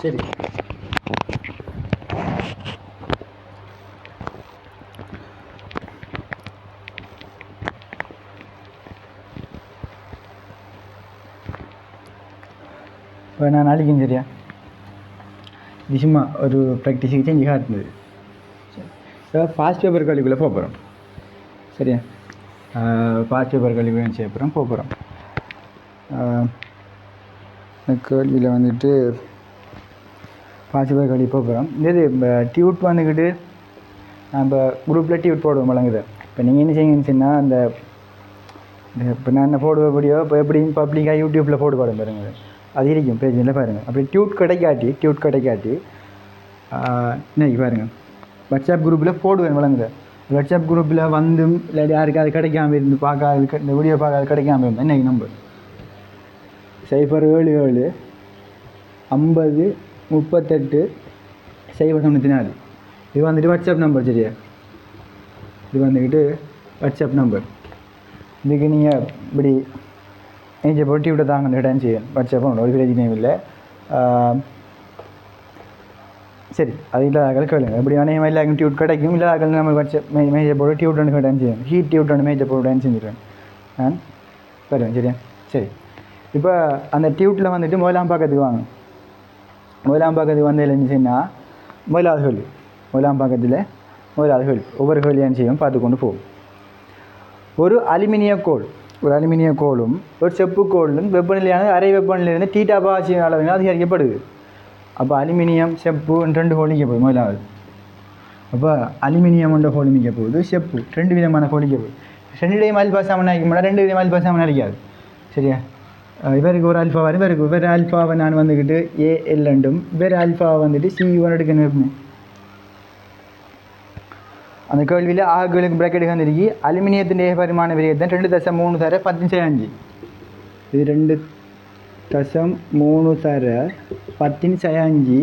சரி. இப்போ நான் நாளைக்கும் சரியா இது சும்மா ஒரு ப்ராக்டிஸுக்கு செஞ்சு காட்டுனது. ஸோ ஃபாஸ்ட் பேப்பர் கல்விக்குள்ளே போகிறோம். சரியா, ஃபாஸ்ட் பேப்பர் கல்வி செய்ய போகிறோம் போகிறோம். கேள்வியில் வந்துட்டு ஃபாஸ்ட் பேப்பர் கல்வி போகிறோம். இது டியூட் வந்துக்கிட்டு நம்ம குரூப்பில் டியூட் போடுவோம் வழங்குது. இப்போ நீங்கள் என்ன செய்யுங்கன்னு சொன்னால் அந்த இப்போ நான் என்ன போடுவப்படியோ இப்போ எப்படியும் பப்ளிக்காக யூடியூப்பில் போட்டு பாருங்க பாருங்கள், அது இருக்கும் பேஜில் பாருங்கள். அப்படி டியூட் கிடைக்காட்டி இன்னைக்கு பாருங்கள் வாட்ஸ்அப் குரூப்பில் போடுவேன் வழங்குது. வாட்ஸ்அப் குரூப்பில் வந்தும் இல்லாட்டி யாருக்கு அது கிடைக்காம இருந்து பார்க்காது இந்த வீடியோ பார்க்காது கிடைக்காம இருந்தால் இன்றைக்கி நம்பர் 077 50 38 094. இது வந்துட்டு வாட்ஸ்அப் நம்பர். சரியா, இது வந்துக்கிட்டு வாட்ஸ்அப் நம்பர். இதுக்கு நீங்கள் இப்படி ஏஜை போட்டு விட தாங்க டான்ஸ் செய்யணும். வாட்ஸ்அப் ஒரு வில்லேஜ் நேம் இல்லை. சரி, அது இல்லாத கேளுங்க. இப்படி அநேகமாக எல்லா டியூட் கிடைக்கும். இல்லாத நம்ம வாட்ஸ்அப் மேஜை போட்டு டியூட் ஒன்று டான்ஸ் செய்யணும். ஹீட் டியூட் ஒன்று மேஜை போட்டு டான்ஸ் செஞ்சுருவேன் நான் வருவேன். சரியா, சரி. இப்போ அந்த டியூட்டில் வந்துட்டு முதலாம் பக்கத்துக்கு வாங்க. முதலாம் பக்கத்துக்கு வந்து என்ன செய்யணும், முதலாவது கேள்வி. முதலாம் பக்கத்தில் முதலாவது கேள்வி. ஒவ்வொரு கேள்வியான்னு செய்யும் பார்த்து கொண்டு போகும். ஒரு அலுமினிய கோலும் ஒரு செப்பு கோலும் வெப்பநிலையானது அரை வெப்பநிலையிலிருந்து தீட்டா பாசியின் அளவினால் அதிகரிக்கப்படுது. அப்போ அலுமினியம் செப்பு 2 ஹோலிக்க போகுது முதலாவது. அப்போ அலுமினியம் ஒன்று ஹோலிமிக்க போகுது, செப்பு 2 விதமான ஹோலிக்க போகுது. 2 ஆல்பா சமன் ஆகிக்க மாட்டேன், 2 ஆல்பா சமன் அடிக்காது. சரியா, இவருக்கு ஒரு ஆல்ஃபா வரும், இவர் ஆல்ஃபாவை நான் வந்துக்கிட்டு ஏஎல் ரெண்டும், இவர் ஆல்ஃபாவை வந்துட்டு C1 எடுக்கணும். அந்த கேள்வியில் ஆகுகளுக்கு பிராக்கெட்டுக்கு வந்துருக்கு. அலுமினியத்தின் பரிமாண விரியத்தான் 2.3 தர 10/5. இது 2.3 தர 10/5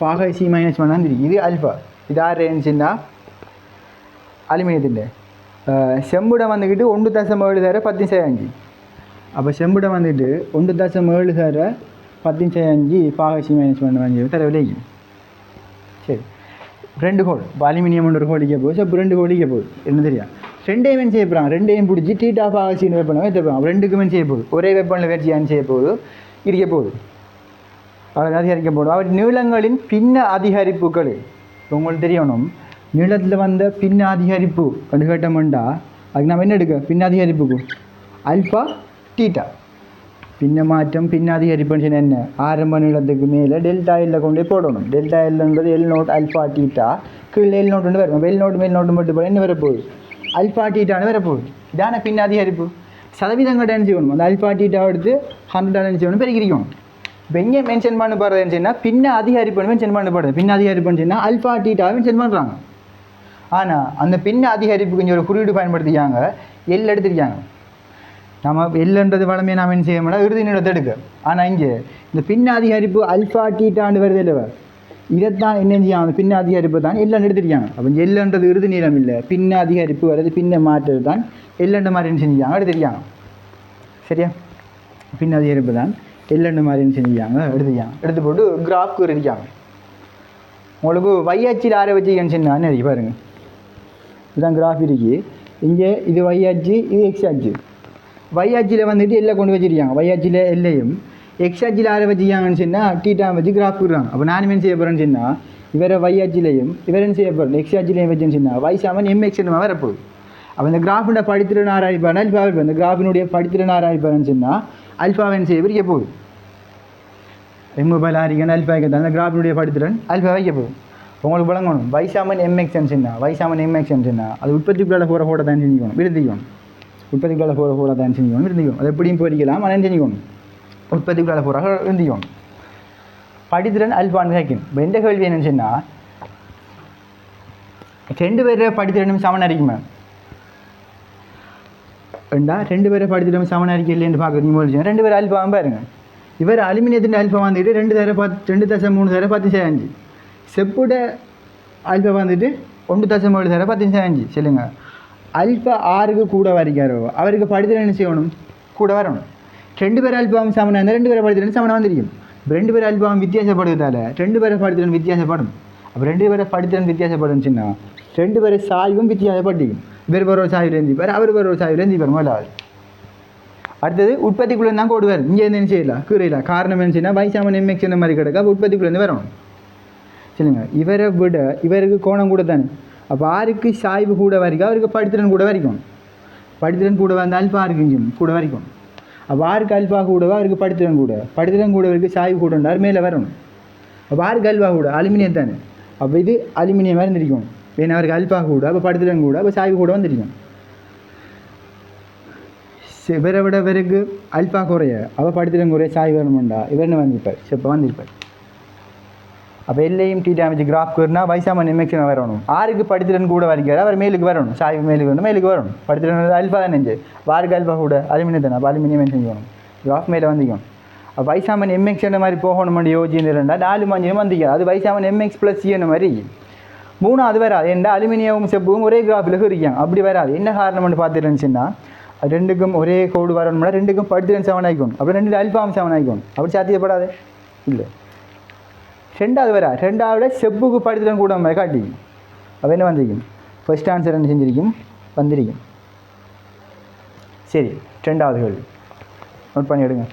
பாகை C-1 வந்துருக்கு. இது ஆல்ஃபா. இது ஆறு இருந்துச்சுன்னா அலுமினியத்தின். செம்புடம் வந்துக்கிட்டு 1.7 தர 10/5. அப்போ செம்புடம் வந்துட்டு 1.7 தர 10/5 பாகை C-1 தர விளைக்கும். சரி, 2 ஹோல். இப்போ அலுமினியம் ஒன்று ஒரு ஹோலிக்க போகுது, செப்பு 2 ஹோலிக்க போகுது. என்ன தெரியா, 2 செய்ய போகிறாங்க. 2 பிடிச்சி டீட்டா பாகசின்னு வெப்பனை வைத்துப்பாங்க. 2க்குமே செய்ய போகுது. ஒரே வெப்பனில் வச்சியான்னு செய்ய போகுது, இருக்க போகுது, அவ்வளோ அதிகரிக்க போகுது. அவர் நீளங்களின் பின்ன அதிகரிப்புகள் உங்களுக்கு தெரியணும். நீளத்தில் வந்த பின்ன அதிகரிப்பு கண்டு கேட்டோம்டா அதுக்கு நம்ம என்ன எடுக்க, பின்ன அதிகரிப்புக்கு ஆல்ஃபா டீட்டா. பின்ன மாற்றம் பின்ன அதிகரிப்புன்னு சொன்னால் என்ன, ஆரம்ப நீளத்துக்கு மேலே டெல்டா எல்ல கொண்டே போடணும். டெல்டா எல்ன்றது L0 ஆல்ஃபா டீட்டா, கீழே L0 வரும். L0 மேல் மட்டும் போட என்ன வரப்போகுது, ஆல்ஃபா டீட்டான்னு வரப்போகுது. இதான பின்ன அதிகரிப்பு. சதவீதங்கள் டான்ஸ் செய்யணும். அந்த ஆல்ஃபா டீட்டா எடுத்து 100 டான்ஸ் செய்யணும், பெருக்கிக்கணும். இப்போ எங்கே மென்ஷன் பண்ண போகிறதுன்னு சொன்னால் பின்ன அதிகரிப்புன்னு மென்ஷன் பண்ணப்படுது. பின்ன அதிகரிப்புன்னு சொன்னால் ஆல்ஃபா டீட்டாவை மென்ஷன் பண்ணுறாங்க. ஆனால் அந்த பின்ன அதிகரிப்பு கொஞ்சம் ஒரு குறியீடு பயன்படுத்திக்காங்க, எல் எடுத்துருக்காங்க. நம்ம எல்ன்றது வளமையை நாம் என்ன செய்ய முடியாது, இறுதி நீளத்தை எடுக்க. ஆனால் இங்கே இந்த பின்ன அதிகரிப்பு அல்ஃபா டீட்டாண்டு வருது இல்லைவா, இதைத்தான் என்ன செய்யும், அந்த பின்ன அதிகரிப்பு தான் எல்லாம் எடுத்துருக்காங்க. அப்போ எல்ன்றது இறுதி நீளம் இல்லை, பின்ன அதிகரிப்பு வருது, பின்ன மாற்றது தான் எல்லண்டு மாதிரி என்ன செஞ்சாங்க எடுத்துருக்காங்க. சரியா, பின்ன அதிகரிப்பு தான் எல்லண்டு மாதிரி என்ன செஞ்சாங்க எடுத்துக்காங்க. எடுத்து போட்டு கிராஃப்க்கு இருக்காங்க. உங்களுக்கு வையாச்சியில் ஆற வச்சுக்கன்னு சொன்னால் நிறைய பாருங்கள், இதுதான் கிராஃப் இருக்கு. இங்கே இது வையாச்சி, இது எக்ஸ் ஆச்சு. வையாச்சியில் வந்துட்டு எல்லாம் கொண்டு வச்சுருக்காங்க. வையாச்சியில் எல்லையும் எக்ஸாச்சியில் ஆற வச்சுக்காங்கன்னு சொன்னால் டீட்டா வச்சு கிராஃப் கொடுறாங்க. அப்போ நான் என்ன செய்ய போகிறேன்னு சொன்னால் இவரை வையாச்சிலையும் இவரன்னு செய்ய போகிறேன் எக்ஸாச்சிலையும் வச்சுன்னு சொன்னால் Y7 MX வரப்போகுது. அப்போ இந்த கிராஃபினோட படித்திறன் ஆராய்ப்பார் அல்ஃபா இருப்பார். இந்த கிராஃபினுடைய படித்திறன் ஆராய்ப்பார்னு சொன்னால் அல்ஃபாவின் செய்ய பிரிக்க போகுது. எம்மொபைல் ஆரிக்கன் அல்ஃபாய்க்கு தான் அந்த கிராஃபினுடைய படித்திறன் அல்ஃபா வைக்க போகுது. உங்களுக்கு வழங்கணும் Y7 MX சொன்னால் Y7 MX சொன்னால் அது உற்பத்திக்குள்ள போட தான் செஞ்சுக்கணும், விருத்திக்கணும். உற்பத்திக்குள்ள போட தான் செஞ்சுக்கணும், விருந்திக்கணும். அது எப்படியும் போரிக்கலாம், ஆனால் செஞ்சுக்கணும். உற்பத்திக்குள்ள போகிறாக விருந்திக்கணும். படித்திறன் அல்ஃபான்னு கேட்கணும். இப்போ எந்த கேள்வி என்னன்னு சொன்னால் 2 பேரை படித்திறனும் சமன் அரிக்குமா ரெண்டா, 2 பேரை படித்திறனும் சமன் அரிக்க இல்லைன்னு பார்க்குறது. 2 பேர் அல்ஃபாவும் பாருங்க. இவர் அலுமினியத்தின் அல்ஃபா வந்துட்டு 2.3 தர 10/5. செப்புட அல்ஃபா வந்துட்டு 1.7 தர 10/5. சொல்லுங்க, அல்ஃபா 6க்கு கூட வரைக்காரோ அவருக்கு படித்திறன் என்ன செய்யணும், கூட வரணும். 2 பேர் அல்ஃபாவும் சமனாக இருந்தால் 2 பேரை படித்திறன் சமனாக வந்திருக்கும். இப்போ 2 பேர் அல்பாவும் வித்தியாசப்படுவதால் 2 பேரை படித்திறன் வித்தியாசப்படும். அப்போ 2 பேரை படித்திறன் வித்தியாசப்படுச்சுன்னா 2 பேரை சாய்வும் வித்தியாசப்பட்டிக்கும். இவர் வேறு ஒரு சாய்வில் எழுந்திப்பார், அவர் வேறு ஒரு சாய்வில் எழுந்திப்பார் முதலாவது. அடுத்தது உற்பத்திக்குள்ளே தான் ஓடுவார். இங்கே இருந்து என்ன செய்யலாம் கீரையில காரணம் என்ன செய்யணும் வைசாமன் எம்எக்ஸ் இந்த மாதிரி கிடக்கு. அப்போ உற்பத்திக்குள்ளேருந்து வரணும் சரிங்க. இவரை விட இவருக்கு கோணம் கூட தானே. அப்போ ஆருக்கு சாய்வு கூட வரைக்கும் அவருக்கு படித்திறன் கூட வரைக்கும். படித்திறன் கூட வந்தால் அல்பா இருக்குங்க கூட வரைக்கும். அப்போ ஆருக்கு அல்பா கூடவா அவருக்கு படித்திறன் கூட. படித்திறன் கூட வரைக்கும் சாய்வு கூட இருந்தார் மேலே வரணும். அப்போ ஆருக்கு அல்பா கூட அலுமினியம் தானே. அப்போ இது அலுமினியம் மாதிரி இருந்திருக்கும். ஏன்னா அவருக்கு அல்பா கூட அப்போ படித்திறன் கூட அப்போ சாய்வு கூட வந்துருக்கும். இவரை விட இவருக்கு அல்பா குறைய அப்போ படித்திறன் குறைய சாய்வு வரணும்டா இவர் என்ன வந்திருப்பார் இப்போ வந்திருப்பார். அப்போ எல்லையும் டீ டேமேஜ் கிராஃப் கூறினா வைசாமன் எம்எக்ஸ் வரணும். ஆருக்கு படித்திறன் கூட வரைக்கிறார் அவர் மேலுக்கு வரணும். சாய்வு மேலுக்கு வரணும் மேலுக்கு வரணும். படித்திறன் அல்பா தான் நெஞ்சு வாருக்கு அல்பா கூட அலுமினியம் தானே. அப்போ அலுமினியம் செஞ்சுக்கணும் கிராஃப் மேலே வந்துக்கணும். அப்போ வைசாமன் எம்எக்ஸ் என்ன மாதிரி போகணும் யோஜனை இருந்தால் 4 மஞ்சளும் வந்துக்கும். அது வைசாமன் எம்எக்ஸ் ப்ளஸ் என்ன மாதிரி 3 வராது. ஏன்னா அலுமினியமும் செப்பும் ஒரே கிராஃபில் இருக்காங்க. அப்படி வராது. என்ன காரணம்னு பார்த்துருந்துச்சுன்னா அது 2க்கும் ஒரே கோடு வரணும்னா 2க்கும் படித்திறன் 7 ஆகிக்கணும். அப்போ 2 அல்பாவும் 7 ஆகிக்கணும். அப்படி சாத்தியப்படாது இல்லை. 2வது வரா 2வது செப்புக்கு படித்திறன் கூட மாதிரி காட்டி அப்போ என்ன வந்திருக்கும் ஃபர்ஸ்ட் ஆன்சர் என்ன செஞ்சிருக்கும் வந்திருக்கும். சரி 2வது கேள்வி நோட் பண்ணி எடுங்க.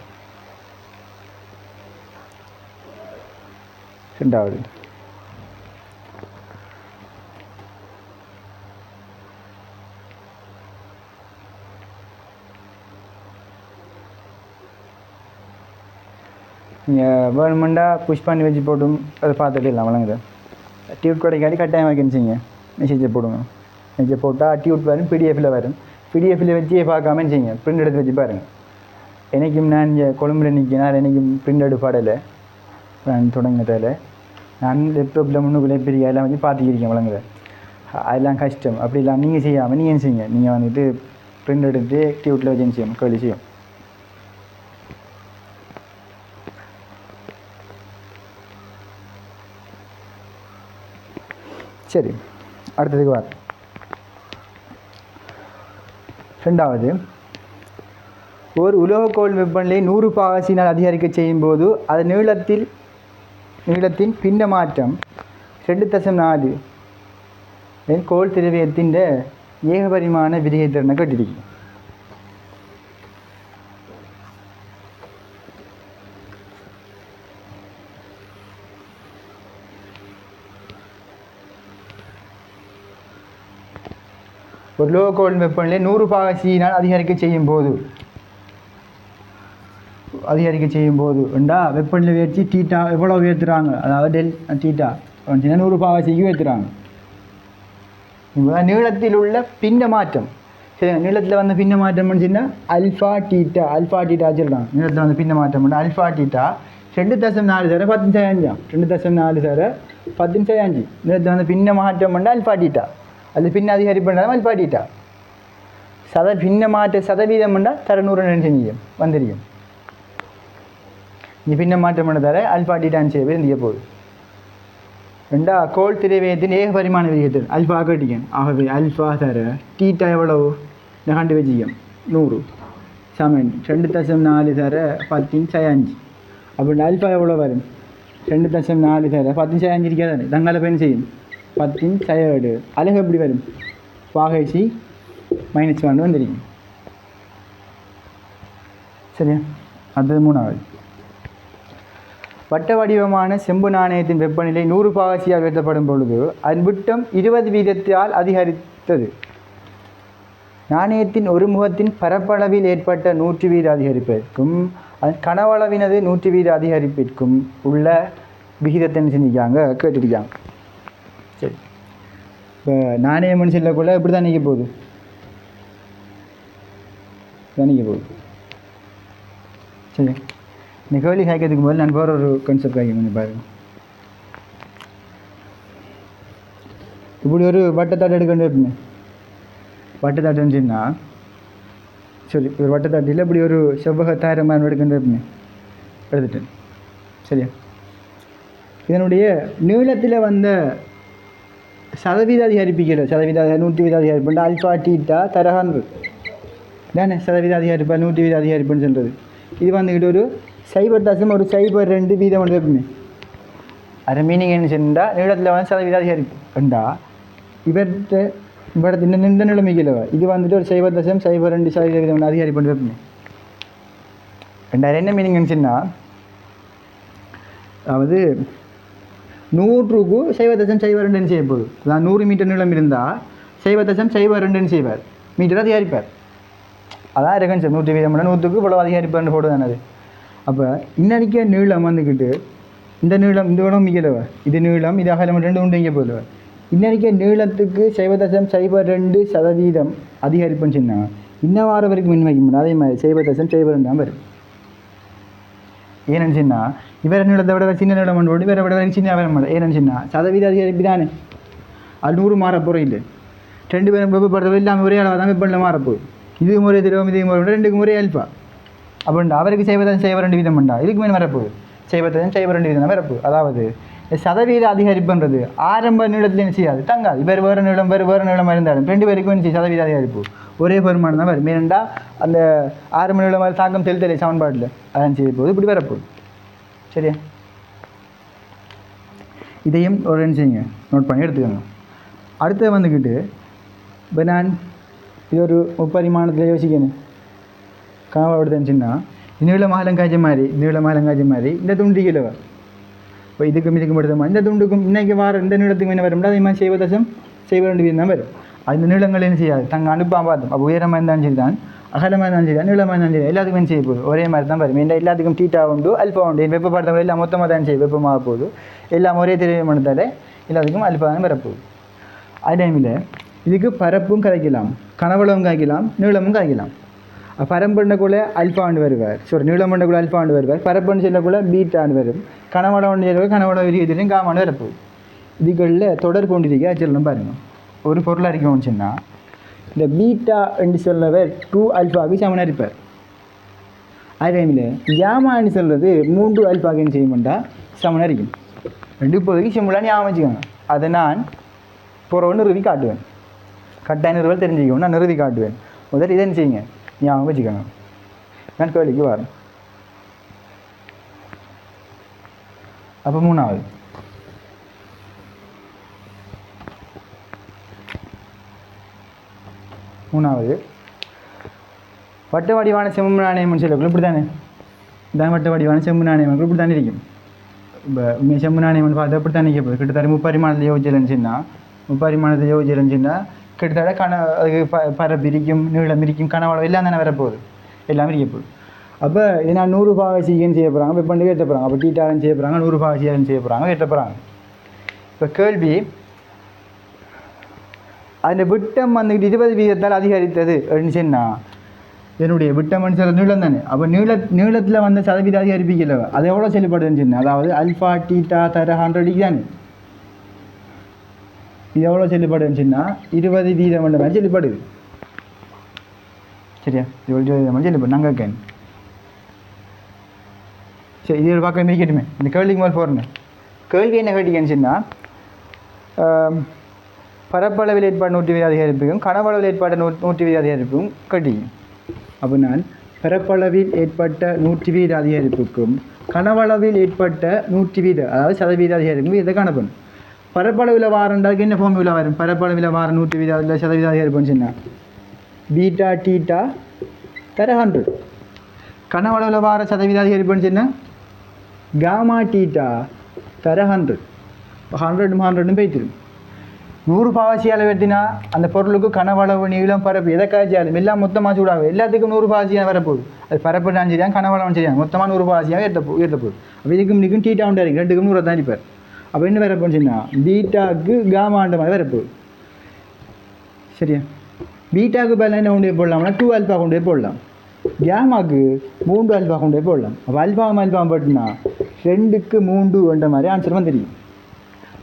2வது நீங்கள் வேணுமெண்டாக புஷ் பண்ணி வச்சு போட்டும் அதை பார்த்துட்டு இல்லை வழங்குது. டியூட் கிடைக்காடி கட்டாயம் வைக்கணுச்சிங்க மெசேஜை போடுங்க. மெசேஜை போட்டால் டியூட் வரும் பிடிஎஃபில் வரும். பிடிஎஃபில் வச்சு பார்க்காம செய்யுங்க பிரிண்ட் எடுத்து வச்சு பாருங்கள். எனக்கும் நான் இங்கே கொழும்புல நிற்கிறேன். எனக்கும் பிரிண்ட் எடுத்து பாடலை நான் தொடங்கினதால் நான் லேப்டாப்பில் முன்னுக்குள்ளே பெரிய எல்லாம் வச்சு பார்த்துக்கிருக்கேன் வழங்குது. அதெல்லாம் கஷ்டம். அப்படிலாம் நீங்கள் செய்யாமல் நீங்கள் செய்யுங்க. நீங்கள் வந்துட்டு பிரிண்ட் எடுத்து டியூட்டில் வச்சு செய்யணும் கேள்வி செய்யும். சரி அடுத்ததுக்கு வர 2வது ஒரு உலோகக்கோள் வெப்பநிலை 100 பாகசினால் அதிகரிக்க செய்யும்போது அது நீளத்தின் பின்ன மாற்றம் 2.4 கோள் திரவியத்தின் ஏகபரிமாண விரிகைத்திறனை கட்டிருக்கு. ஒரு உலோகக்கோள் வெப்பநிலை 100 பாகசினால் அதிகரிக்க செய்யும் போது உண்டா வெப்பநிலை உயர்ச்சி டீட்டா எவ்வளோ உயர்த்துறாங்க. அதாவது டெல் டீட்டா 100 பாகசிக்கு உயர்த்துறாங்க. நீளத்தில் உள்ள பின்ன மாற்றம் சரி. நீளத்தில் வந்து பின்ன மாற்றம் பண்ணிச்சுன்னா அல்ஃபா டீட்டா வச்சுருக்காங்க. நீளத்தில் வந்து பின்ன மாற்றம் பண்ண அல்ஃபா டீட்டா 2.4 தர 15 2.4 தர 15 நீளத்தில் வந்து பின்ன மாற்றம் பண்ண அல்ஃபா டீட்டா அது பின்ன அதிகரிப்பு பண்ணாலும் அல்ஃபா டீட்டா பின்ன மாற்ற சதவீதம் பண்ணால் தர 100 வந்துடும். நீ பின்ன மாற்றம் பண்ண தர அல்ஃபா டீட்டான்னு செய்ய பேர் இந்திய போகுது. 2 கோள் திரவியத்தின் ஏகபரிமாண விகிதம் அல்ஃபா கட்டிக்கன். ஆகவே அல்ஃபா தர டீட்டா எவ்வளவு நான் கண்டு வச்சுக்கேன் 100 சமன் 2.4 தர 15 அப்படி அல்ஃபா எவ்வளோ வரும் 2.4 தர 15 இருக்காதானே தங்கால பயன் செய்யும் 15 அழகு எப்படி வரும் பாகைசி -1 வந்துருக்கும். சரியா அது 3வது. வட்ட வடிவமான செம்பு நாணயத்தின் வெப்பநிலை 100 பாகசியால் உயர்த்தப்படும் பொழுது அதன் விட்டம் 20% அதிகரித்தது. நாணயத்தின் ஒரு முகத்தின் பரப்பளவில் ஏற்பட்ட 100% அதிகரிப்பிற்கும் அதன் கனவளவினது 100% அதிகரிப்பிற்கும் உள்ள விகிதத்தை செஞ்சுக்காங்க கேட்டுருக்காங்க. சரி இப்போ நாணயம் சொல்லக்குள்ள இப்படி தான் நிற்க போகுது சரி. இந்த கேள்வி கேட்கறதுக்கு முதல்ல நான் வேறு ஒரு கான்செப்ட் கேட்க கொஞ்சம் பாருங்க. இப்படி ஒரு வட்டத்தாட்டு எடுக்க வேண்டிய வட்டத்தாட்டுன்னு சொன்னால் சரி ஒரு வட்டத்தாட்டில் இப்படி ஒரு செவ்வகத்தாயிரம் எடுக்கின்ற எடுத்துட்டேன் சரியா. இதனுடைய நீளத்தில் வந்த சதவீத அதிகரிப்புகள் 100% அதிகரிப்பு அல்ஃபா டீட்டா தரகான் தானே சதவீத அதிகரிப்பு 100% அதிகரிப்புன்னு சொல்கிறது. இது வந்துக்கிட்டு ஒரு 0.02 வீதம் வந்து வைப்போமே. அது மீனிங் என்ன சொன்னால் நீளத்தில் வந்து சதவீதம் அதிகரிக்கும்டா இவர்கிட்ட இந்த நிலைமைகள் இது வந்துட்டு ஒரு 0.02% அதிகரிப்பு வந்து வைப்போமே. என்ன மீனிங் இருந்துச்சுன்னா அதாவது 100க்கு 0.02 செய்ய போகுது. அதான் 100 மீட்டர் நீளம் இருந்தால் 0.02 செய்வார் மீட்டர் அதிகரிப்பார். அதான் இருக்குன்னு சார் 100 வீதம் 100க்கு இவ்வளோ அதிகரிப்பார்னு போடுதானே அது. அப்போ இன்னடிக்க நீளம் வந்துக்கிட்டு இந்த நீளம் இந்த இடம் மிகலவ இது நீளம் இது அகலம் 2 உண்டு இங்கே போடுவ இன்னடிக்க நீளத்துக்கு 0.02% அதிகரிப்புன்னு சொன்னாங்க. இன்னும் வார வரைக்கும் மின் வைக்க முடியும். அதே மாதிரி 0.02 தான் வரும். ஏன்னு சொன்னால் இவர நீளத்தை விட சின்ன நீளம் கொண்டு இவரை விட வரைக்கும் சின்ன வர மாட்டேன். ஏன்னு சொன்னால் சதவீத அதிகரிப்பு தானே அது 100 மாறப்போகிறோம் இல்லை 2 பேரும் வெப்பப்படுறது இல்லாமல் ஒரே அளவாக தான் வெப்பநிலை மாறப்போகுது. இது முறை திரவம் இது முறை 2க்கு முறை அல்பா அப்படின்ட்டு அவருக்கு 0.02 வீதம் பண்ணா இதுக்கு மேலே வரப்போகுது 0.02 வீதம் வரப்போகுது. அதாவது சதவீத அதிகரிப்புன்றது ஆரம்ப நீளத்துலேயும் செய்யாது தங்காது. இவர் வேறு நீளம் வேறு நீளமாக இருந்தாலும் 2 பேருக்கும் சதவீத அதிகரிப்பு ஒரே பெருமானம் தான் வரும். ஏனெண்டா அந்த ஆரம்ப நீளம் மாதிரி தாக்கம் தெளித்தலை சமன்பாட்டில் அதான் செய்ய போகுது இப்படி வரப்போகுது. சரியா இதையும் ஒரு ரெண்டு செய்யுங்க நோட் பண்ணி எடுத்துக்கோங்க. அடுத்து வந்துக்கிட்டு இப்போ நான் இது ஒரு முப்பரிமாணத்தில் யோசிக்கணும் கனவு எடுத்துச்சுன்னா நீளமாலம் காய்ச்ச மாதிரி இந்த துண்டு கீழே இப்போ இதுக்கும் எடுத்த மாதிரி இந்த துண்டுக்கும் இன்றைக்கி வார இந்த நீளத்துக்கு என்ன வரும் அதே மாதிரி 0.02 வீதம் தான் வரும். அந்த நீளங்கள் என்ன செய்யாது தங்க அனுப்பாமல் பார்த்தோம். அப்போ உயரமாக இருந்தாலும் சரி தான் அகலமாக இருந்தாலும் சரி தான் நீளமாக இருந்தாலும் சரி எல்லாத்துக்கும் என்ன செய்ய போகுது ஒரே மாதிரி தான் வரும். ஏன்னா எல்லாத்துக்கும் டீட்டா உண்டு அல்பா உண்டு வெப்பப்படுத்த எல்லாம் மொத்தமாக தான் செய்யும் வெப்பமாக போகுது எல்லாம் ஒரே திரவியமானதால் எல்லாத்துக்கும் அல்பா தான் வரப்போகுது. அதே டைமில் இதுக்கு பரப்பும் கரைக்கலாம் கனவளவும் காய்க்கலாம் நீளமும் காய்க்கலாம். பரம்புண்டக்குள்ளே அல்ஃபாண்டு வருவார் நீளமண்டக்குள்ளே அல்ஃபாண்டு வருவார் பரப்புன்னு சொல்லக்குள்ளே பீட்டாண்டு வரும் கனவளம் விரிவதிலையும் காமாண்டு வரப்போகுது. இதுகளில் தொடர் கொண்டிருக்க சொல்லணும் பாருங்கள். ஒரு பொருள் அறிக்கணும்னு சொன்னால் இந்த பீட்டா என்று சொல்லவர் 2 அல்ஃபாவுக்கு சமனாக இருப்பார். அதே டைமில் யாமான்னு சொல்கிறது 3 அல்ஃபாவுக்கு செய்யணும்டா சமனாக இருக்கும். 2 இப்போதைக்கு சிம்பிளாக ஞாபகம் வச்சுக்கோங்க. அதை நான் புறவு நிறுவி காட்டுவேன். கட்டாய நிறுவல் தெரிஞ்சுக்கணும் நான் நிறுவி காட்டுவேன். முதல்ல இதை செய்யுங்க ஞாபகம் வச்சுக்கோங்க. நான் கேள்விக்கு வரேன். அப்போ மூணாவது வட்ட வடிவான செம்பு நாணயம் சொல்லக்குள்ள இப்படி தானே இதான் வட்ட வடிவான செம்பு நாணயம் இப்படி தானே இருக்கும். இப்போ செம்பு நாணயம் பார்த்து அப்படி தானே போகுது. கிட்டத்தட்ட முப்பரிமாணத்தில் யோசிச்சிருந்துச்சுன்னா கிட்டத்தட்ட அதுக்கு பரப்பு இருக்கும் நீளம் இருக்கும் கனவளவு எல்லாம் தானே வரப்போகுது எல்லாமே இருக்க போகுது. அப்போ ஏன்னா 100 பாகசிகன்னு செய்ய போகிறாங்க வெப்பண்டு ஏற்ற போகிறாங்க. அப்போ டீட்டாலும் செய்ய போகிறாங்க 100 பாகசிகன்னு செய்ய போகிறாங்க ஏற்ற போகிறாங்க. இப்போ கேள்வி அதில் விட்டம் வந்துக்கிட்டு 20 வீதத்தால் அதிகரித்தது அப்படின்னு சொன்னால் என்னுடைய விட்டம்னு சொல்ல நீளம் தானே. அப்போ நீளத்தில் வந்த சதவீத அதிகரிப்பிக்கல அது எவ்வளோ செயல்படுதுன்னு சொன்னால் அதாவது அல்ஃபா டீட்டா தர 100 தானே இது எவ்வளோ செல்லுபடுன்னு சொன்னால் 20 வீதம் என்ற மாதிரி செல்லுபடுது. சரியா 20 வீதம் செல்லுபடு நாங்கள் கேன் சரி இது ஒரு பக்கம் இருக்கட்டுமே. இந்த கேள்விக்கு மேலே போகிறேன். கேள்வி என்ன கேட்டீங்கன்னு சொன்னால் பரப்பளவில் ஏற்பாடு 100 வீத அதிகரிப்புக்கும் கனவளவில் ஏற்பாடு 100 வீத அதிகரிப்புக்கும் கேட்டீங்க. அப்போ நான் பரப்பளவில் ஏற்பட்ட 100 வீத அதிகரிப்புக்கும் கனவளவில் ஏற்பட்ட 100 வீத அதாவது சதவீத அதிகரிப்புக்கும் இதை காணப்படும். பரப்பளவில் வாரண்டாக்கு என்ன ஃபார்முலா வரும்? பரப்பளவில் வார 100 வீத அதில் சதவீத அதிகரிப்புன்னு சொன்னால் பீட்டா டீட்டா தர 100. கனவளவில் வார சதவீத அதிகரிப்புன்னு சொன்னால் காமா டீட்டா தர 100. 100 போய்த்திடும். 100 பாவசியால் வெட்டினா அந்த பொருளுக்கு கனவளவு நீளம் பரப்பு எதை காய்ச்சாலும் எல்லாம் மொத்தமாக சூடாகும். எல்லாத்துக்கும் 100 பாவசியாக வரப்போகுது. அது பரப்பு நான் சரியாக கனவளம் சரியாக மொத்தமாக 100 பாவசியாக ஏற்றப்போகுது. அப்போ இதுக்கும் இதுக்கும் டீட்டா உண்டு இருக்குது 2க்கும் 100 தான் இருப்பார். அப்போ என்ன வரப்போன்னு சொன்னால் பீட்டாவுக்கு காமாண்ட மாதிரி வரப்போகுது. சரியா பீட்டாவுக்கு பதிலாக என்ன கொண்டு போய் போடலாம்னா 2 அல்ஃபா கொண்டு போய் போடலாம். கேமாவுக்கு 3 அல்ஃபா கொண்டு போய் போடலாம். அப்போ அல்ஃபாவும் போட்டுனா 2க்கு 3 என்ற மாதிரி ஆன்சர் வந்து தெரியும்.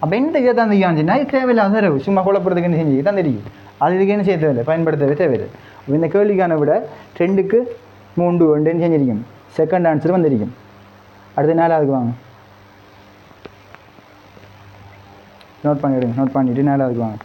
அப்போ என்ன இதை தான் தெரியாச்சுன்னா இது தேவையில்லாத தரவு சும்மா குழப்பறதுக்கு என்ன செஞ்சு தான் தெரியும். அது இதுக்கு என்ன செய்ய தேவையில்லை பயன்படுத்தவே தேவையில்லை. அப்போ இந்த கேள்விக்கான விட 2க்கு 3 ஒன்றுன்னு செஞ்சிருக்கும். செகண்ட் ஆன்சர் வந்துருக்கும். அடுத்த 4ஆவதுக்கு வாங்க நோட் பண்ணிவிடுங்க. நோட் பண்ணிவிட்டு 4ஆவதுக்கு வாங்க.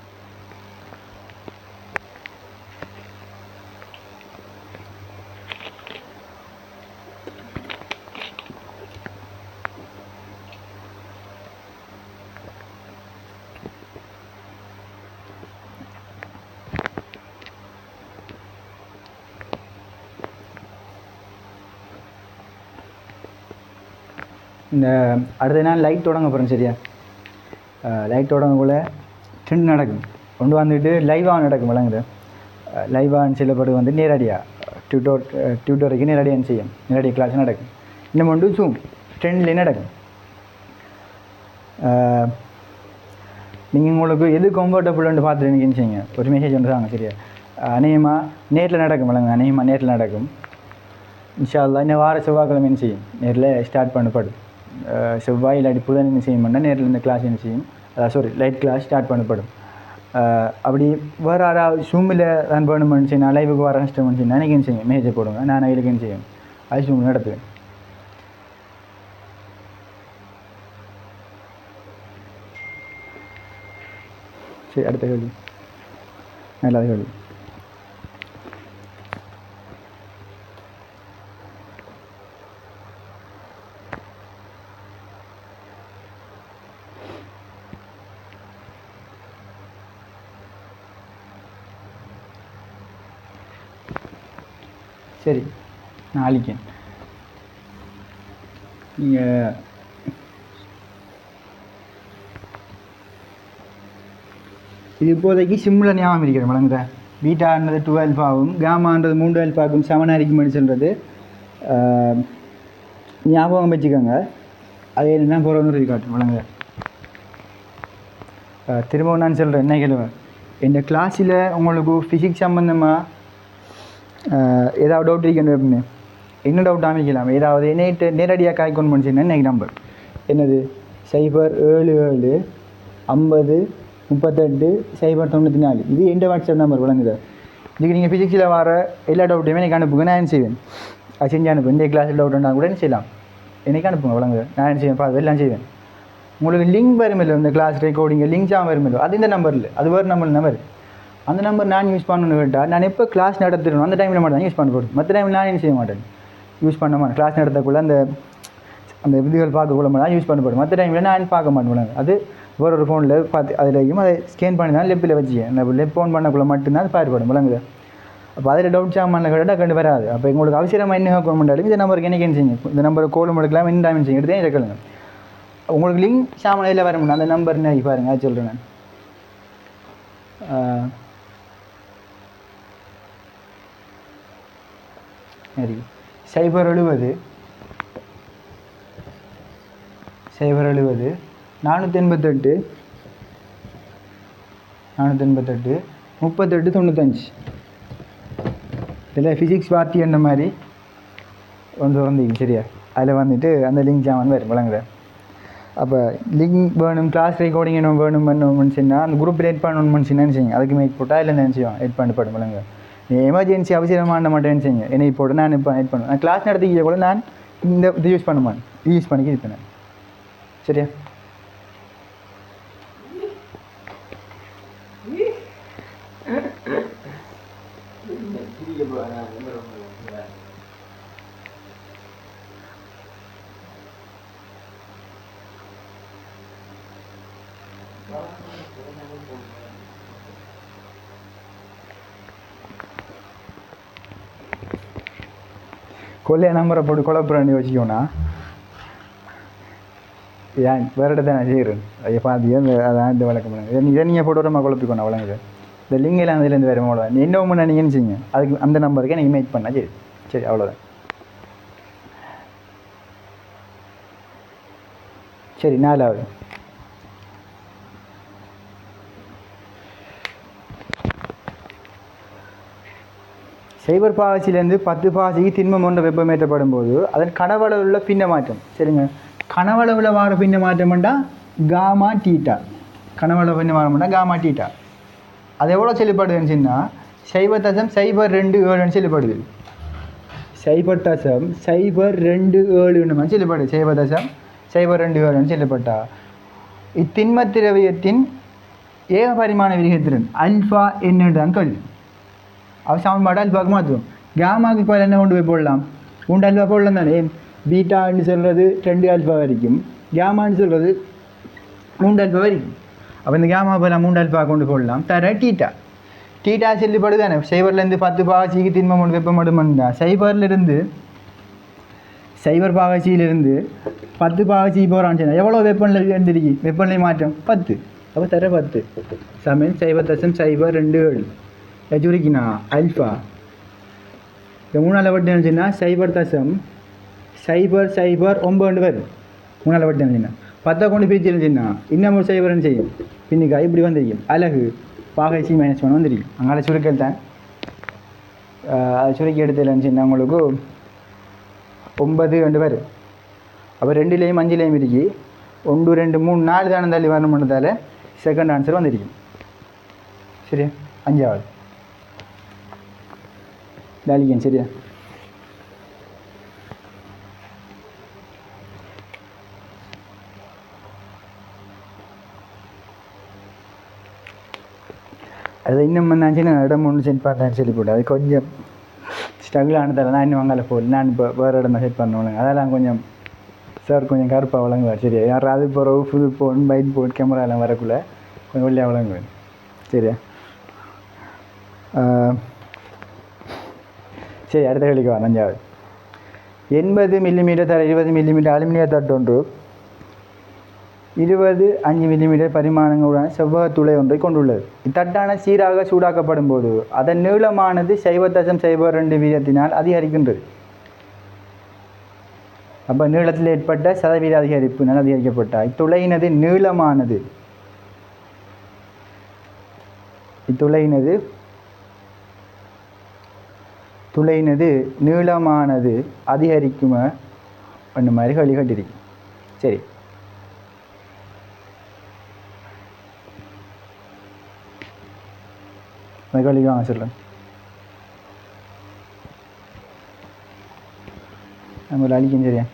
இந்த அடுத்த நாள் லைட் தொடங்க போகிறேன் சரியா. லைட் தொடங்கக்குள்ள ட்ரெண்ட் நடக்கும் கொண்டு வந்துட்டு லைவாக நடக்கும் விளங்குது. லைவாக சில பேர் வந்து நேரடியாக டியூட்டோருக்கு நேரடியாக செய்யும், நேரடியாக கிளாஸ் நடக்கும். இன்னும் வந்து ஜூம் ட்ரெண்ட்லேயே நடக்கும். நீங்கள் உங்களுக்கு எது கம்ஃபர்டபுள்னு பார்த்துட்டு எனக்கு என்ன செய்யுங்க, ஒரு மெசேஜ் ஒன்று தாங்க சரியா. அநேகமாக நேரில் நடக்கும் விளங்க, அநேகமாக நேரில் நடக்கும் இன்ஷா அல்லாஹ். இன்னும் வார செவ்வாய்க்கிழமை என்ன செய்யும் நேரில் ஸ்டார்ட் பண்ணப்படும். செவ்வாய் இல்லாட்டி புதன் என்ன செய்யும் பண்ணால் நேரில் இந்த கிளாஸ் என்ன செய்யும், லைட் கிளாஸ் ஸ்டார்ட் பண்ணப்படும். அப்படி வேறு யாராவது ஜூமில் ரன் பண்ணணும்னு செய்யணும், லைவுக்கு வர கஷ்டம்னு செய்யணும் எனக்கு என்ன செய்யும் மெசேஜை போடுங்க, நான் அவங்களுக்கு என்ன செய்யும் அது ஜூமில் நடத்துவேன். சரி அடுத்த கேள்வி, நல்ல கேள்வி. சரி நான் அழிக்கேன். நீங்கள் இது இப்போதைக்கு சிம்மில் ஞாபகம் இருக்கிறேன் வழங்குற. பீட்டான்றது 12 ஆகும், காமான்றது 3 ஆகும், 7 அரிக்குமெண்ட் சொல்கிறது ஞாபகம் வச்சுக்கோங்க. அது என்ன போகிறோன்னு காட்டும் வழங்குற. திரும்பவும் நான் சொல்கிறேன் என்ன கேளுவேன், இந்த கிளாஸில் உங்களுக்கு ஃபிசிக்ஸ் சம்மந்தமாக ஏதாவது டவுட் இருக்கணும் அப்படின்னு என்ன டவுட் அமைக்கலாம், ஏதாவது என்னைட்டு நேரடியாக காய்க்கொண்டு பண்ணிச்சுன்னா இன்றைக்கி நம்பர் என்னது 077 50 38 094. இது எந்த வாட்ஸ்அப் நம்பர் விளங்குது. இதுக்கு நீங்கள் ஃபிசிக்ஸில் வர எல்லா டவுட்டையுமே எனக்கு அனுப்புங்க, நான் என்ன செய்வேன் அது செஞ்சு அனுப்புவேன். இந்த கிளாஸில் டவுட்னா கூட என்ன செய்யலாம் எனக்கு அனுப்புங்க விளங்குது, நான் என்ன செய்வேன் பார்த்து எல்லாம் செய்வேன். உங்களுக்கு லிங்க் வருமில்லை இந்த கிளாஸ் ரெக்கார்டிங்க லிங்க்ஸாக வருமில்லை, அது இந்த நம்பர் இல்லை, அது வேறு நம்பர். அந்த நம்பர் நான் யூஸ் பண்ணணுன்னு கேட்டால் நான் எப்போ கிளாஸ் நடத்திடணும் அந்த டைமில் மட்டும் தான் யூஸ் பண்ண போடுது, மற்ற டைமில் நான் என்ன செய்ய மாட்டேன் யூஸ் பண்ண மாட்டேன். கிளாஸ் நடத்தக்குள்ளே அந்த விதிகள் பார்க்கக்குள்ள தான் யூஸ் பண்ணப்படும், மற்ற டைமில் நான் பார்க்க மாட்டேன். அது வேறு ஒரு ஃபோனில் பார்த்து அதிலையும் அதை ஸ்கேன் பண்ணி தான் லெப்பில் வச்சுக்கேன், அந்த லெப் ஃபோன் பண்ணக்குள்ளே மட்டும்தான் அது பார்க்கப்படும் விளங்குது. அப்போ அதில் டவுட் சாமான கேட்டால் கண்டு வராது. அப்போ உங்களுக்கு அவசரமாக என்ன ஃபோன் பண்ணாலும் இந்த நம்பருக்கு என்ன செய்யுங்க, இந்த நம்பருக்கு கோலும் எடுக்கலாம், என்ன டைம் செய்யுங்க எடுத்தே இருக்கலுங்க. உங்களுக்கு லிங்க் சாமானில் வர முடியும், அந்த நம்பர் என்ன பாருங்க அது சொல்கிறேன் நான். சரி 070 488 38 95. இதில் ஃபிசிக்ஸ் பார்ட்டி என்ற மாதிரி ஒன்று வந்தீங்க சரியா, அதில் வந்துட்டு அந்த லிங்க் ஜாமான் வரும் வழங்குறேன். அப்போ லிங்க் வேணும், கிளாஸ் ரெக்கார்டிங் என்ன வேணும்னு சொன்னால் அந்த குரூப்பில் எட் பண்ணணும்னு சொன்னால் செய்யுங்க, அதுக்கு மேக் போட்டால் இல்லை என்ன செய்வோம் எட் பண்ணப்படும் வழங்க. எமர்ஜென்சி அவசியமான மாட்டேன்னு செய்யுங்க, என்னை போட்டு நான் இப்போ எட் பண்ணுவேன். நான் கிளாஸ் நடத்திக்க கூட நான் இந்த இது யூஸ் பண்ண மாட்டேன், யூஸ் பண்ணிக்க இருப்பேன் நான் சரியா. கொள்ளைய நம்பரை போட்டு குழப்பறான்னு யோசிக்கோனா ஏன் வேறு இடத்த நான் செய்கிறேன் அதை பார்த்து அதான் இந்த வழக்கம் பண்ணுங்க. இதை நீங்கள் போட்டு வரமா குழப்பிக்கோண்ணா வழங்குது. இந்த லிங்க் எல்லாம் அதுலேருந்து வேறு அவ்வளோதான். நீ என்ன ஒன்று நீங்கள் செய்யுங்க, அதுக்கு அந்த நம்பருக்கு நீங்கள் மேக் பண்ணால் சரி சரி அவ்வளோதான். சரி 4வது சைபர் பாகசிலேருந்து 10 பாகசிக்கு திண்மம் ஒன்று வெப்பமேற்றப்படும் போது அதன் கனவளவில் உள்ள பின்ன மாற்றம் சரிங்க. கனவளவில் வார பின்ன மாற்றம்னா காமா டீட்டா, கனவளவு பின்ன மாற்றம்னா காமா டீட்டா. அது எவ்வளோ செல்லுப்படுதுன்னு சொன்னால் 0.027 செல்லுப்படுது, 0.027 செல்லுப்படுது, 0.027 செல்லுப்பட்டா இத்திண்ம திரவியத்தின் ஏக பரிமாண விகிதத்திறன் அல்ஃபா என்னதான் கேள்வி. அவள் சமன்பாடு அல்ஃபாவுக்கு மாற்றுவோம். காமாவுக்கு இப்போ என்ன கொண்டு போய் போடலாம், 3 அல்ஃபா போடலாம் தானே. பீட்டான்னு சொல்கிறது 2 அல்ஃபா வரைக்கும், கேமான்னு சொல்கிறது 3 அல்ஃபா வரைக்கும். அப்போ இந்த கேமா போய் 3 அல்ஃபா கொண்டு போடலாம். தர டீட்டா, டீட்டா செல்லுபடுது தானே. சைபர்லேருந்து 10 பாகசிக்கு திண்மம் ஒன்று வெப்பமடுமெண்டா சைபர் பாகசியிலிருந்து 10 பாகச்சி போகிறான்னு சொன்னால் எவ்வளோ வெப்பநிலை இருந்துருக்கு? வெப்பநிலை மாற்றம் 10. அப்போ தர 10 சமயம் 0.027 சுருக்கினா அல்ஃபா. இந்த 3ஆல் வட்டி இருந்துச்சுன்னா 0.009 வரும். 3ஆல் வட்டி இருந்துச்சுன்னா 10 கொண்டு பிரிச்சு இருந்துச்சுன்னா இன்னும் ஒரு 0 செய்யும். பின்னுக்கா இப்படி வந்துருக்கும். அழகு பாகச்சி -1 வந்துருக்கும். அங்கால சுருக்கல் தான். அது சுருக்கி எடுத்து இருந்துச்சுன்னா உங்களுக்கு 9 வரும். அப்போ 2லேயும் 5லேயும் இருக்கு. 1 2 3 4 தானே தள்ளி வரணும் பண்ணதால் செகண்ட் ஆன்சர் வந்துருக்கும். சரியா? 5வது டாலிகன். சரியா? அது இன்னும் வந்தாச்சுன்னா இடம் ஒன்று செட் பண்ணுறேன்னு சொல்லி போட்டு அது கொஞ்சம் ஸ்ட்ரகிள் ஆனதால் நான் இன்னும் வாங்கலை போகல. நான் இப்போ வேறு இடம் தான் செட் பண்ணுவேன். அதெல்லாம் கொஞ்சம் சார் கொஞ்சம் கருப்பாக வழங்குவார். சரியா? யாராவது பிறகு ஃபுல் ஃபோன் பைட் போன் கேமராலாம் வரக்குள்ள கொஞ்சம் வெள்ளையாக வழங்குவேன். சரியா? சரி, அடுத்த கேள்விக்கு வா. 5வது 80 மில்லிமீட்டர் தர 20 மில்லிமீட்டர் அலுமினிய தட்டு ஒன்று 25 மில்லிமீட்டர் பரிமாணங்களுடன் செவ்வக துளை ஒன்றை கொண்டுள்ளது. இத்தட்டான சீராக சூடாக்கப்படும் போது அதன் நீளமானது 0.02 வீதத்தினால் அதிகரிக்கின்றது. அப்போ நீளத்தில் ஏற்பட்ட சதவீத அதிகரிப்பினால் அதிகரிக்கப்பட்டால் இத்துளையினது நீளமானது நீளமானது அதிகரிக்குமா அந்த மாதிரி வழிகட்டிருக்கு. சரி, மெகாலிக்கு வாங்க சொல்லுங்கள். நம்மளை அழிக்கும். சரியா?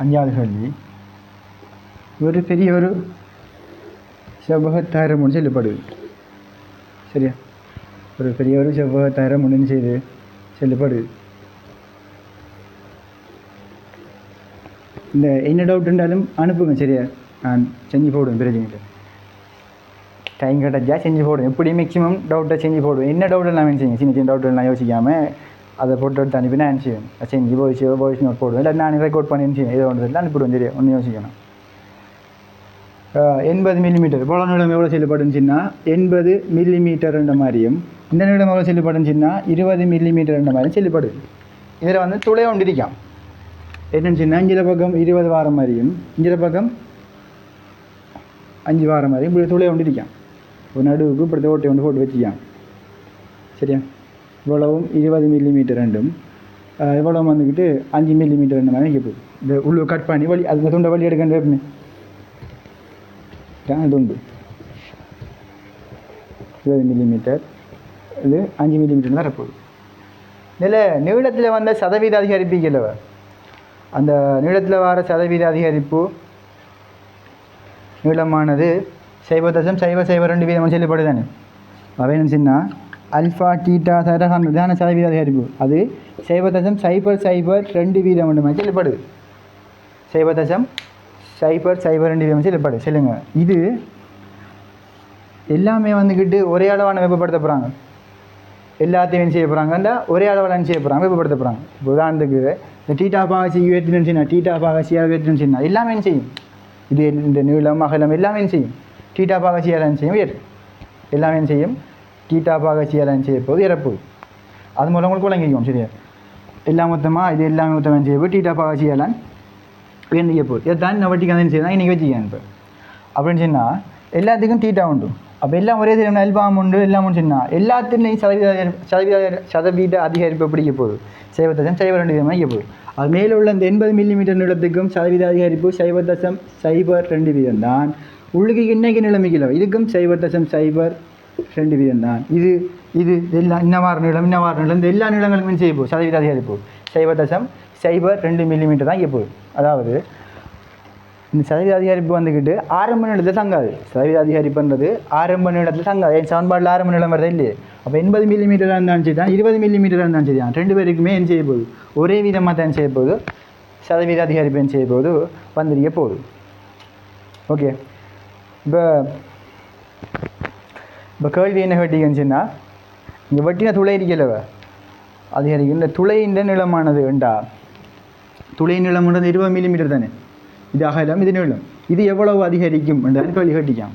அஞ்சாவது கேள்வி. ஒரு பெரிய ஒரு செவ்வகத்தாயிரம் ஒன்று செல்லப்படுது. சரியா? ஒரு பெரிய ஒரு செவ்வகத்தாயிரம் ஒன்று செய்து செல்லப்படுது. இந்த என்ன டவுட் இருந்தாலும் அனுப்புங்க. சரியா? நான் செஞ்சு போடுவேன். பிரச்சனை டைம் கிடச்சா செஞ்சு போடுவேன். எப்படி மேக்ஸிமம் டவுட்டை செஞ்சு போடுவேன். என்ன டவுட் எல்லாம் செய்யுங்க. சின்ன சின்ன டவுட் எல்லாம் யோசிக்காமல் அதை போட்டு எடுத்து அனுப்பி நான் செய்வேன். செஞ்சு வாய்ஸ் நோட் போடுவேன். இல்லை நான் ரெக்கார்ட் பண்ணி செய்வேன். ஏதோ ஒன்று அனுப்பிடுவேன். சரியா? ஒன்று யோசிக்கணும். 80 மில்லிமீட்டர் போல நீளம் எவ்வளோ செல்லப்படுச்சுன்னா 80 மில்லிமீட்டர் என்ற மாதிரியும் இந்த நீளம் எவ்வளோ செல்லப்படுச்சுன்னா 20 மில்லிமீட்டர் என்ற மாதிரியும் செல்லப்படுது. இதில் வந்து துளை ஒன்று இருக்கான். என்னச்சுன்னா இஞ்சில பக்கம் 20 வாரம் மாதிரியும் இஞ்சில பக்கம் 5 வாரம் மாதிரியும் இப்படி துளை ஒன்று இருக்கான். ஒரு நடுவுக்கு இப்படி ஓட்டை ஒன்று போட்டு வச்சுக்கான். சரியா? இவ்வளவும் 20 மில்லிமீட்டர் ரெண்டும் இவ்வளவு வந்துக்கிட்டு 5 மில்லிமீட்டர் ரெண்டு மாதிரி வைக்க போகுது. இந்த உள்ள கட் பண்ணி வழி அந்த துண்டை வழி எடுக்கின்ற துண்டு 20 மில்லிமீட்டர், இது 5 மில்லிமீட்டர் தான் வரப்போகுது. இதில் நீளத்தில் வந்த சதவீத அதிகரிப்புகளவ அந்த நீளத்தில் வர சதவீத அதிகரிப்பு நீளமானது 0.002 வீதம் செல்லப்படுதானே. அவைன்னு சொன்னால் அல்ஃபா டீட்டா சதகான சதவீத அதிகரிப்பு அது 0.002 வீதம் மட்டுமே செல்லப்படுது. 0.002 வீதம் செல்லப்படுது. சொல்லுங்க, இது எல்லாமே வந்துக்கிட்டு ஒரே அளவான வெப்பப்படுத்த போகிறாங்க. எல்லாத்தையும் செய்ய போகிறாங்கண்டா ஒரே அளவில் செய்ய போகிறாங்க, வெப்பப்படுத்த போகிறாங்க. உதாரணத்துக்கு இந்த டீட்டா பாகசி உயர்த்தினுச்சுன்னா டீட்டா பாகசியாக உயர்த்தினுச்சுன்னா எல்லாமே செய்யும். இது இந்த நீளம் அகலம் எல்லாமே செய்யும். டீட்டா பாகசியாக செய்யும் உயர் எல்லாமே செய்யும். டீட்டா பாகசியாக செய்ய போது இறப்போகுது. அது மூலம் உங்களுக்கு விளங்கிக்கும். சரியா? எல்லாம் மொத்தமாக இது எல்லாமே மொத்தமாக செய்ய போது டீட்டா பாகசியெல்லாம் உயர்ந்திக்க போகுது. இதை தான் இந்த வட்டிக்கு வந்து செய்யலாம் இன்றைக்கி வச்சுக்கேன். இப்போ அப்படின்னு சொன்னால் எல்லாத்துக்கும் டீட்டா உண்டு. அப்போ எல்லாம் ஒரே தினம் அல்பாம் உண்டு எல்லாம் சொன்னால் எல்லாத்துலேயும் சதவீத அதிகரிப்பு பிடிக்க போகுது. 0.02 வீதமாக போகுது. அது மேலே உள்ள இந்த 80 மில்லிமீட்டர் நீளத்துக்கும் சதவீத அதிகரிப்பு 0.02 வீதம் தான். உள்ளுக்கு இன்னைக்கு நிலைமைக்கல இதுக்கும் 0.02 வீதம் தான். இது எல்லாம் இன்னவார நீளம் இந்த எல்லா நீளங்களுக்கும் செய்ய போகுது. சதவீத அதிகரிப்பு 0.02 மில்லிமீட்டர் தான் இங்கே போகுது. அதாவது இந்த சதவீத அதிகரிப்பு வந்துக்கிட்டு ஆரம்ப நீளத்தில் தங்காது. சதவீத அதிகரிப்புன்றது ஆரம்ப நீளத்தில் தங்காது. என் சமன்பாட்டில் ஆரம்ப நீளம் வருது இல்லையே. அப்போ 80 மில்லிமீட்டராக இருந்தாலும் சரி தான், 20 மில்லிமீட்டராக இருந்தாலும் சரி தான், ரெண்டு பேருக்குமே என்ன செய்ய போகுது? ஒரே விதமாக தான் செய்ய போகுது. சதவீத அதிகரிப்பு என்ன செய்ய போகுது? வந்துருக்க போகுது. ஓகே, இப்போ கேள்வி என்ன கேட்டீங்கன்னு சொன்னால் இங்கே வெட்டின துளை இருக்கலவ அதிகரிக்கும். இந்த துளையின் நீளமானது வேண்டா, துளை நீளம்ன்றது 20 மில்லிமீட்டர் தானே, இது அகலம் இது நீளம், இது எவ்வளவு அதிகரிக்கும் என்றால் கேள்வி கேட்டிக்காம்.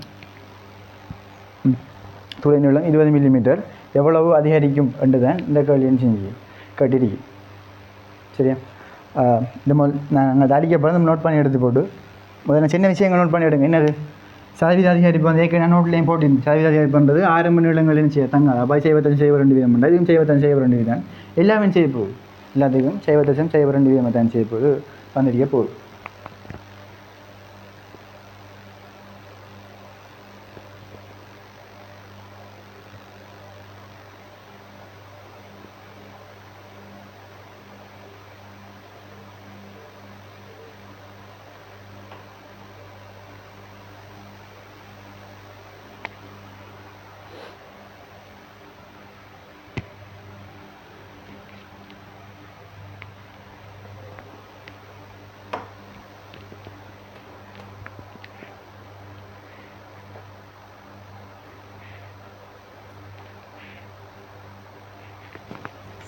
துளை நீளம் 20 மில்லிமீட்டர் எவ்வளவு அதிகரிக்கும் என்று தான் இந்த கேள்வின்னு செஞ்சு கேட்டிருக்கு. சரியா? இந்த நாங்கள் அடிக்கப்போ நம்ம நோட் பண்ணி எடுத்து போட்டு முதல்ல சின்ன விஷயங்கள் நோட் பண்ணி எடுங்க. என்னது சதவீத அதிகரிப்பு வந்து ஏற்கனவே நோட்லேயும் போட்டிருந்தேன். சதவீத அதிகரிப்பு பண்ணுறது ஆரம்ப நிலங்களிலும் தங்க அப்போ 75% பண்ணுறது, இதுவும் 75% தான், எல்லாமே செய்ய போகுது, எல்லாத்துக்கும் 75% தான் செய்ய போகுது, வந்துடிக்க போகுது.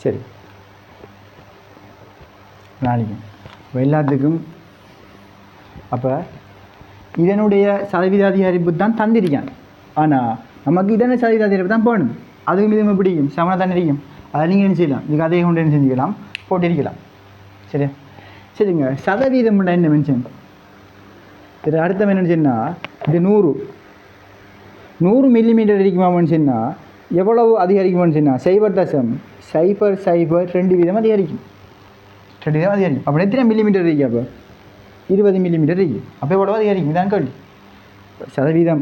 சரி, நாளைக்கு எல்லாத்துக்கும் அப்போ இதனுடைய சதவீத அதிகரிப்பு தான் தந்திருக்கேன். ஆனால் நமக்கு இதன சதவீத அதிகரிப்பு தான் போகணும். அதுவும் இதுவும் பிடிக்கும் சமணம் தான் இருக்கும். அதை நீங்கள் என்ன செய்யலாம், இதுக்கு அதே கொண்டு என்ன செஞ்சுக்கலாம், போட்டிருக்கலாம். சரியா? சரிங்க, சதவீதம் என்ன மென்ஷன், இது அடுத்த என்னன்னு சொன்னால் இது 100 மில்லிமீட்டர் இருக்குமான்னு சொன்னால் எவ்வளவு அதிகரிக்குமான்னு சொன்னால் 0.002% அதிகரிக்கும். 2 அதிகரிக்கும். அப்போ எத்தனை மில்லிமீட்டர் இருக்கு? அப்போ 20 மில்லிமீட்டர் இருக்குது. அப்போ எவ்வளோ அதிகரிக்கும்? இதான் கேள்வி. சதவீதம்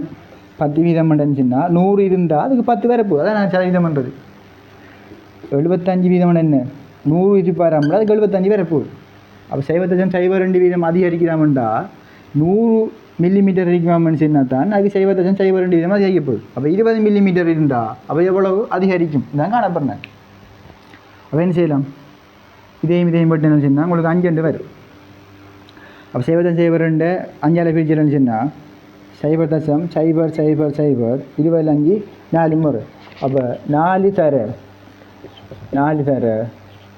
10% சொன்னால் 100 இருந்தால் அதுக்கு 10 வரப்போகுது. அதான் நான் சதவீதம் பண்ணுறது. 75% என்ன, 100 இருப்பாராம்ல, அதுக்கு 75 வரப்போகுது. அப்போ 0.02% அதிகரிக்கிறாமண்டா 100 மில்லிமீட்டர் இருக்குமான்னு சொன்னால் தான் அதுக்கு 0.02% அதிகரிக்க போகுது. அப்போ 20 மில்லிமீட்டர் இருந்தால் அப்போ எவ்வளவு அதிகரிக்கும் இதான் காணப்படுறேன். அப்போ என்ன செய்யலாம், இதையும் பட்டு என்ன சொன்னால் உங்களுக்கு 5 வரும். அப்போ 0.02 5 பிரிச்சுன்னு சொன்னால் 0.000 25 4 முறை. அப்போ 4 தர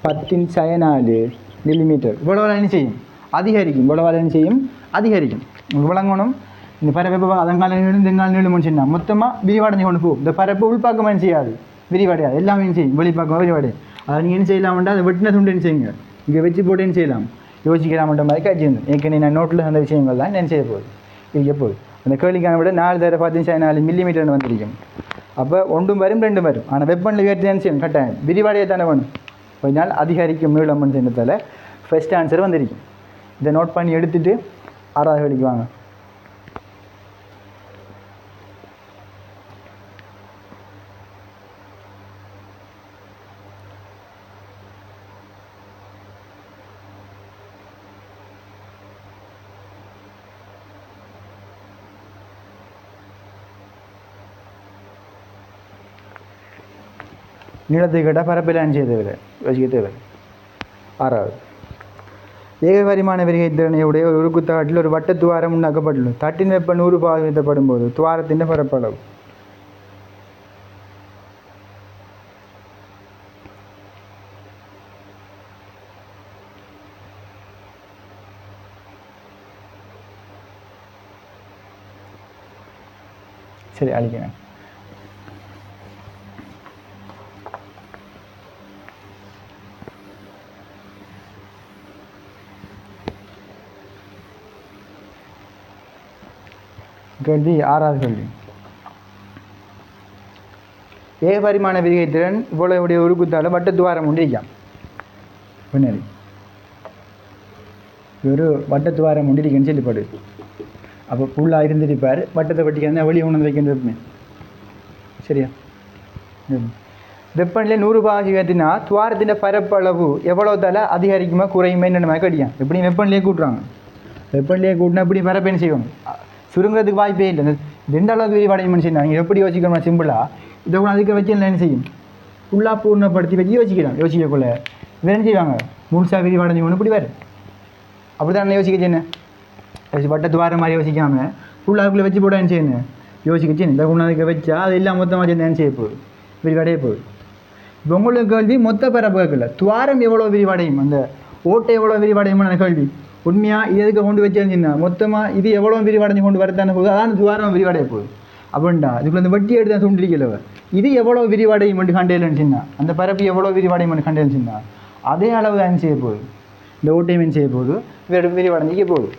10⁴ மில்லிமீட்டர் இவ்வளோ என்ன செய்யும், அதிகரிக்கும். இவ்வளோ என்ன செய்யும், அதிகரிக்கும். உங்களுக்கு விளங்கணும். இந்த பரப்பு அதங்கால நீளும் தெங்கால நீளும் சொன்னால் மொத்தமாக விரிவடைஞ்சு கொண்டு போகும். இந்த பரப்பு உள்பாக்கமாக செய்யாது, விரிவடையாது, எல்லாமே என்ன செய்யும், வெளிப்பாக்கம் விரிவடையும். அதை நீங்கள் என்ன செய்யலாம்டா, அதை வெட்டின துண்டு என்ன செய்யுங்க, இங்கே வச்சு போட்டு என்ன செய்யலாம், யோசிக்கலாம்ன்ற மாதிரி காட்சியிருந்தேன். ஏற்கனவே நான் நோட்டில் அந்த விஷயங்கள் தான் என்ன செய்ய போகுது, இருக்க போகுது. அந்த கேள்விக்கான விட 4 மில்லிமீட்டர் வந்திருக்கும். அப்போ 1 வரும் 2 வரும். ஆனால் வெப்பநிலை உயர்த்தி என்ன செய்யும், கட்டாயம் விரிவடைய தானே வேணும். கொஞ்ச நாள் அதிகரிக்கும் நீளம்னு சொன்னதால் ஃபர்ஸ்ட் ஆன்சர் வந்திருக்கும். இதை நோட் பண்ணி எடுத்துகிட்டு 6வது கேள்விக்கு வாங்க. நீளத்தை கேட்டால் பரப்பில் செய்ய தேவையில்லை, யோசிக்க தேவையில்லை. 6வது, ஏகபரிமாண விரிகை திறனையுடைய ஒரு உருக்குத்தாட்டில் ஒரு வட்ட துவாரம் உண்டாக்கப்பட்டுள்ளது. தட்டின் வெப்ப 100 பாதிக்கப்படும் போது துவாரத்தின் பரப்பளவு. சரி, அழிக்கிறேன். கேள்வி 6வது கேள்வி. ஏகபரிமாண விரிகை திறன் இவ்வளவுடைய உருக்குத்தால வட்ட துவாரம் உண்டிருக்கான். பின்னாடி ஒரு வட்ட துவாரம் உண்டிருக்கேன்னு சொல்லப்படுது. அப்போ ஃபுல்லாக இருந்திருப்பார், வட்டத்தை வட்டிக்கான வெளியே உணர்ந்து வைக்கின்ற. சரியா? வெப்பநிலை 100 பாதிக்கத்தினா துவாரத்தின் பரப்பளவு எவ்வளோ தலை அதிகரிக்குமா குறையுமே என்ன கடியான். எப்படியும் வெப்பநிலையே கூட்டுறாங்க. வெப்பநிலையை கூட்டினா எப்படி பரப்பேன்னு செய்வாங்க, சுருங்கிறதுக்கு வாய்ப்பே இல்லை. 2 அளவுக்கு விரிவடையும் செய்யணும். நீங்கள் எப்படி யோசிக்கணும், சிம்பிளாக இதை கூட அதுக்கு வச்சு என்ன செய்யும், ஃபுல்லாக பூர்ணப்படுத்தி வச்சு யோசிக்கலாம். யோசிக்கக்குள்ள இதை என்ன செய்வாங்க, முழுசாக விரிவடைஞ்சு கொண்டு இப்படி வேறு அப்படி தான் யோசிக்க என்ன வட்டத்து வார மாதிரி யோசிக்காமல் ஃபுல்லாக வச்சு போட என்ன செய்யணும் யோசிக்கச்சு. இந்த குணம் அதுக்கு வச்சா அது எல்லாம் மொத்தமாக சேர்ந்து என்ன செய்ய போகுது, விரிவடைய போகுது. இப்போ உங்களுக்கு கேள்வி மொத்த பரப்பு கேட்கல, துவாரம் எவ்வளோ விரிவடையும், அந்த ஓட்டை எவ்வளோ விரிவடையுமான கேள்வி. உண்மையாக இது எதுக்கு கொண்டு வச்சிருந்துச்சுன்னா மொத்தமாக இது எவ்வளோ விரிவடைஞ்சு கொண்டு வரத்தான போகுது, அதான் துவாரம் விரிவடைய போகுது. அப்படின்டா இதுக்குள்ள இந்த வட்டி எடுத்து தான் தூண்டிருக்கலவ. இது எவ்வளோ விரிவடையும் என்று கண்டேலன்னு அந்த பரப்பு எவ்வளோ விரிவடையும் என்று கண்டேன்னு அதே அளவு தான் செய்ய போகுது. இந்த ஓட்டை மீன் செய்ய போகுது, விரிவடைஞ்சிக்க போகுது.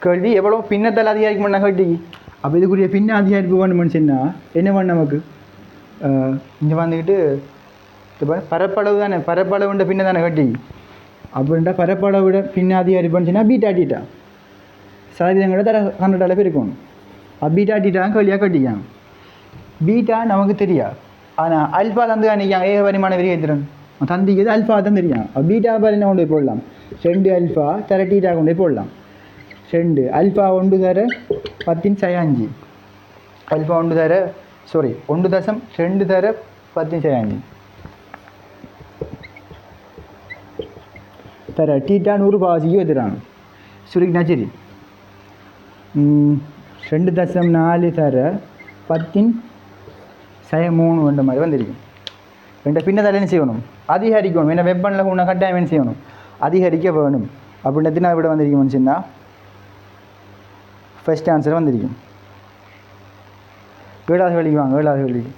கேள்வி எவ்வளோ பின்னத்தால் அதிகரிக்கும் பண்ண கேட்டி. அப்போ இதுக்குரிய பின்ன அதிகரிப்பு வேணும்னு சொன்னால் என்ன பண்ண நமக்கு இங்கே வந்துக்கிட்டு இப்போ பரப்பளவு தானே, பரப்பளவுன்ற பின்ன தானே கட்டி. அப்படின்ட்டா பரப்பளவு விட பின்ன அதிகரிப்புன்னு சொன்னால் பீட்டா டீட்டா சதவீதங்களை தர 100 இருக்கணும். பீட்டா டீட்டாங்க கேள்வியாக கட்டிக்காங்க. பீட்டா நமக்கு தெரியாது, ஆனால் அல்ஃபா தந்து அன்றைக்காங்க ஏக பரிமாண விரிகத்திறன் தந்திக்கிறது அல்ஃபா தான் தெரியும். பீட்டா பாரு கொண்டு போய் போடலாம், 2 அல்ஃபா தர டீட்டா கொண்டு போய் போடலாம். 2 அல்ஃபா 1 தர 10/5 அல்ஃபா 1 தர 1.2 தர 10/5 தர டீட்டா 100 பாசிக்கு வந்துடுறாங்க. சுருக்கினா சரி 2.4 தர 10/3 என்ற மாதிரி வந்துருக்கும். ரெண்டு பின்னதால் என்ன செய்யணும், அதிகரிக்கணும். ஏன்னா வெப்பனில் உன்னை கட்டாயம் என்ன செய்யணும், அதிகரிக்க வேணும். அப்படின்றது நான் விட வந்திருக்கோம்னு சொன்னால் ஃபஸ்ட் ஆன்சர் வந்திருக்கும். 7வது கேள்விக்கு வாங்க. 7வது கேள்விக்கு